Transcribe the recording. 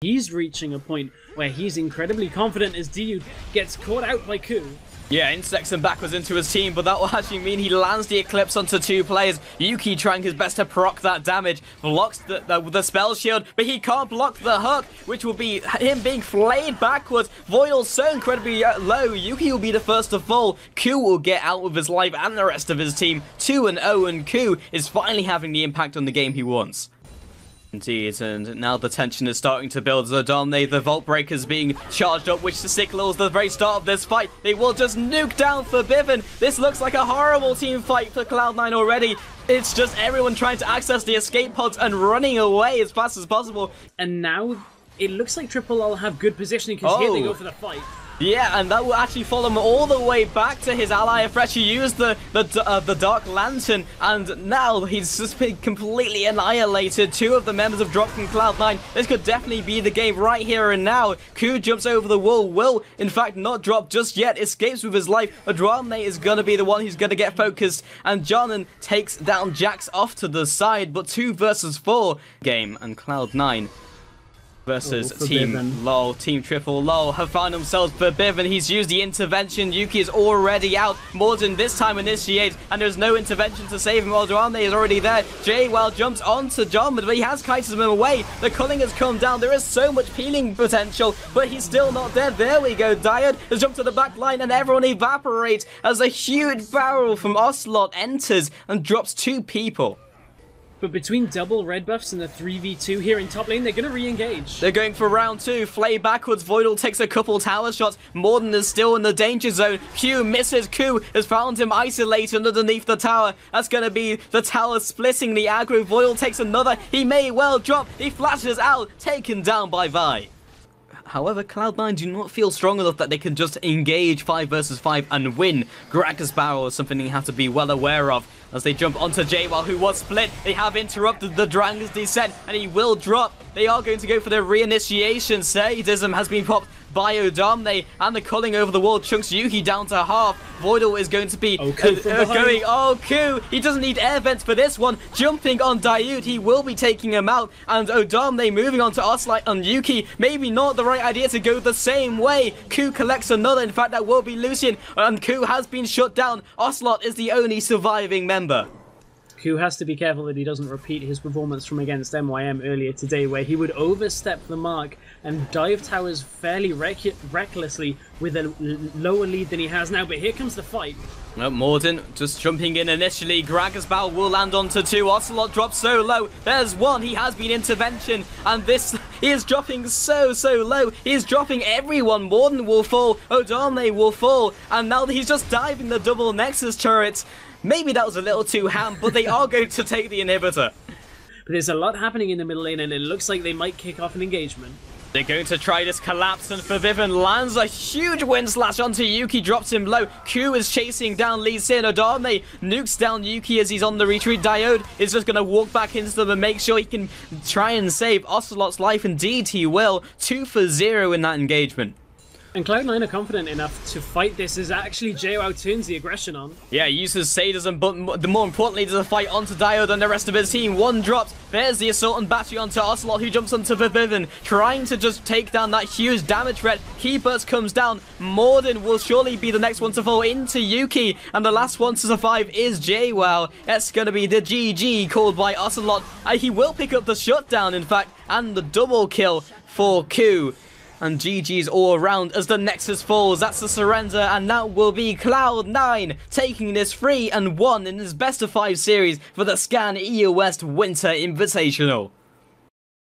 He's reaching a point where he's incredibly confident as DU gets caught out by Ku. Yeah, insects and backwards into his team, but that will actually mean he lands the Eclipse onto 2 players. Yuki trying his best to proc that damage, blocks the spell shield, but he can't block the hook, which will be him being flayed backwards. Voidal so incredibly low, Yuki will be the first to fall. Ku will get out with his life and the rest of his team 2-0, and Ku is finally having the impact on the game he wants. Indeed, and now the tension is starting to build. Zodamne, the Vault Breaker's being charged up, which signals the very start of this fight. They will just nuke down Forbidden. This looks like a horrible team fight for Cloud9 already. It's just everyone trying to access the escape pods and running away as fast as possible. And now it looks like LoLoLoL have good positioning because here they go for the fight. Yeah, and that will actually follow him all the way back to his ally. Fresh, he used the Dark Lantern, and now he's just been completely annihilated. 2 of the members have dropped from Cloud9. This could definitely be the game right here and now. Ku jumps over the wall, will in fact not drop just yet, escapes with his life. Adramne is going to be the one who's going to get focused, and Jonan takes down Jax off to the side, but 2 versus 4 game, and Cloud9 versus Team LoL, Team Triple LoL have found themselves Forbidden. He's used the intervention. Yuki is already out. Morden this time initiates, and there's no intervention to save him. Adramne is already there. JWoww jumps onto John, but he has kited him away. The culling has come down. There is so much peeling potential, but he's still not dead. There we go. Diode has jumped to the back line, and everyone evaporates as a huge barrel from Ocelot enters and drops 2 people. But between double red buffs and the 3v2 here in top lane, they're going to re-engage. They're going for round 2. Flay backwards. Voidal takes a couple tower shots. Morden is still in the danger zone. Q misses. Ku has found him isolated underneath the tower. That's going to be the tower splitting the aggro. Voidal takes another. He may well drop. He flashes out. Taken down by Vi. However, Cloud9 do not feel strong enough that they can just engage 5 versus 5 and win. Gragas Barrel is something you have to be well aware of. As they jump onto JWoww, who was split, they have interrupted the Dragon's descent, and he will drop. They are going to go for their reinitiation. Sadism has been popped by Adramne, and the culling over the wall chunks Yuki down to half. Voidal is going to be going. Oh, Ku! He doesn't need air vents for this one. Jumping on Diode, he will be taking him out. And Adramne moving on to Ocelot on Yuki. Maybe not the right idea to go the same way. Ku collects another. In fact, that will be Lucian, and Ku has been shut down. Ocelot is the only surviving member. Ku has to be careful that he doesn't repeat his performance from against MYM earlier today, where he would overstep the mark and dive towers fairly recklessly with a lower lead than he has now. But here comes the fight. Well, Morden just jumping in initially. Gragas Bow will land onto 2. Ocelot drops so low. There's 1. He has been intervention. And this, he is dropping so low. He is dropping everyone. Morden will fall. Adramne will fall. And now he's just diving the double Nexus turrets. Maybe that was a little too ham, but they are going to take the inhibitor. But there's a lot happening in the middle lane, and it looks like they might kick off an engagement. They're going to try this collapse, and Forbidden lands a huge wind slash onto Yuki, drops him low. Ku is chasing down Lee Sin. Adramne nukes down Yuki as he's on the retreat. Diode is just going to walk back into them and make sure he can try and save Ocelot's life. Indeed, he will. 2 for 0 in that engagement. And Cloud9 are confident enough to fight this as actually JWoww turns the aggression on. Yeah, he uses sadism, but more importantly, does a fight onto Diode and the rest of his team. 1 drops. There's the assault and battery onto Ocelot, who jumps onto Forbidden, trying to just take down that huge damage threat. Key burst comes down. Morden will surely be the next one to fall into Yuki, and the last one to survive is JWoww. That's going to be the GG called by Ocelot. He will pick up the shutdown, in fact, and the double kill for Ku. And GG's all around as the Nexus falls. That's the surrender, and that will be Cloud9 taking this 3-1 in his best of 5 series for the Scan EU West Winter Invitational.